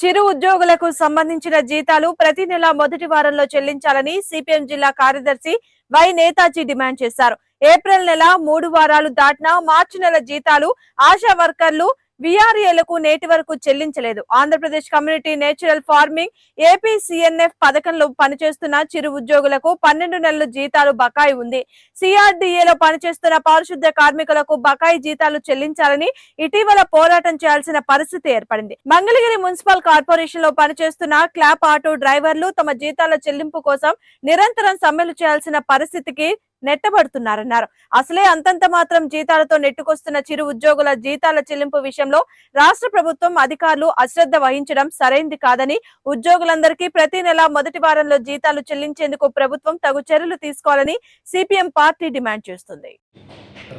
చిరు ఉద్యోగులకు సంబంధించిన జీతాలు ప్రతి నెల మొదటి వారంలో చెల్లించాలని సిపిఎం జిల్లా కార్యదర్శి వై నేతాజీ డిమాండ్ చేశారు. ఏప్రిల్ నెల 3 వారాలు దాటినా మార్చి నెల జీతాలు ఆశా వర్కర్లు విఆర్ఏలకు నేటి వరకు చెల్లించలేదు. Andhra Pradesh community natural farming APCNF పథకంలో పనిచేస్తున్న చిరు ఉద్యోగులకు 12 నెలల జీతాలు బకాయి ఉంది. సిఆర్డీఏలో పనిచేస్తున్న పారిశుద్ధ్య కార్మికులకు బకాయి జీతాలు చెల్లించాలని ఇటీవల పోరాటం చేయాల్సిన పరిస్థితి ఏర్పడింది. మంగళగిరి మున్సిపల్ కార్పొరేషన్ లో పనిచేస్తున్న క్లాప్ ఆటో డ్రైవర్లు తమ జీతాల చెల్లింపు కోసం నిరంతరం సమ్మెలు చేయాల్సిన పరిస్థితికి నెట్టబడుతున్నారన్నారు. అసలే అంతంత మాత్రం జీతాలతో నెట్టుకొస్తున్న చిరు ఉద్యోగుల జీతాల చెల్లింపు విషయంలో రాష్ట్ర ప్రభుత్వం అధికారులు అశ్రద్ధ వహించడం సరైంది కాదని, ఉద్యోగులందరికీ ప్రతి నెల మొదటి వారంలో జీతాలు చెల్లించేందుకు ప్రభుత్వం తగు చర్యలు తీసుకోవాలని సిపిఎం పార్టీ డిమాండ్ చేస్తుంది.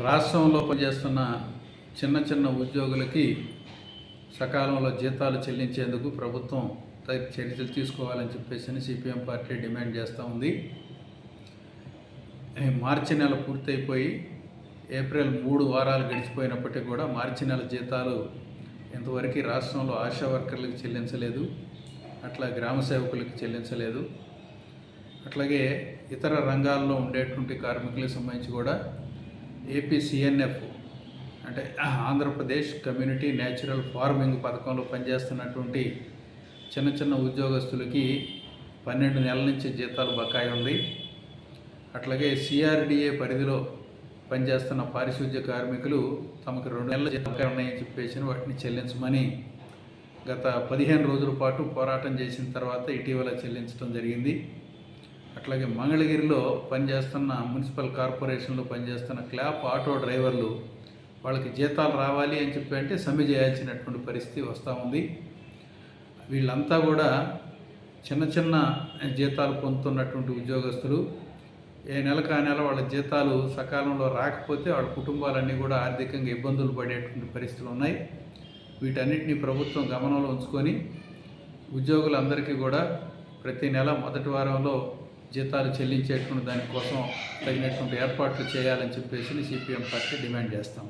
రాష్ట్రంలో పనిచేస్తున్న చిన్న చిన్న ఉద్యోగులకి సకాలంలో జీతాలు చెల్లించేందుకు ప్రభుత్వం చర్యలు తీసుకోవాలని చెప్పేసి సిపిఎం పార్టీ డిమాండ్ చేస్తూ ఉంది. మార్చి నెల పూర్తయిపోయి ఏప్రిల్ 3 వారాలు గడిచిపోయినప్పటికీ కూడా మార్చి నెల జీతాలు ఇంతవరకు రాష్ట్రంలో ఆశా వర్కర్లకు చెల్లించలేదు, అట్లా గ్రామ సేవకులకు చెల్లించలేదు. అట్లాగే ఇతర రంగాల్లో ఉండేటువంటి కార్మికులకు సంబంధించి కూడా ఏపీసీఎన్ఎఫ్ అంటే ఆంధ్రప్రదేశ్ కమ్యూనిటీ నేచురల్ ఫార్మింగ్ పథకంలో పనిచేస్తున్నటువంటి చిన్న చిన్న ఉద్యోగస్తులకి 12 నెలల నుంచి జీతాలు బకాయి ఉంది. అట్లాగే సిఆర్డీఏ పరిధిలో పనిచేస్తున్న పారిశుద్ధ్య కార్మికులు తమకు 2 నెలల జీతాలు ఉన్నాయని చెప్పేసి వాటిని చెల్లించమని గత 15 రోజుల పాటు పోరాటం చేసిన తర్వాత ఇటీవల చెల్లించడం జరిగింది. అట్లాగే మంగళగిరిలో పనిచేస్తున్న మున్సిపల్ కార్పొరేషన్లో పనిచేస్తున్న క్లాప్ ఆటో డ్రైవర్లు వాళ్ళకి జీతాలు రావాలి అని చెప్పి అంటే సమ్మె చేయాల్సినటువంటి పరిస్థితి వస్తూ ఉంది. వీళ్ళంతా కూడా చిన్న చిన్న జీతాలు పొందుతున్నటువంటి ఉద్యోగస్తులు. ఏ నెలకు ఆ నెల వాళ్ళ జీతాలు సకాలంలో రాకపోతే వాళ్ళ కుటుంబాలన్నీ కూడా ఆర్థికంగా ఇబ్బందులు పడేటువంటి పరిస్థితులు ఉన్నాయి. వీటన్నిటిని ప్రభుత్వం గమనంలో ఉంచుకొని ఉద్యోగులందరికీ కూడా ప్రతి నెల మొదటి వారంలో జీతాలు చెల్లించేటువంటి దానికోసం తగినటువంటి ఏర్పాట్లు చేయాలని చెప్పేసి సిపిఎం పార్టీ డిమాండ్ చేస్తాం.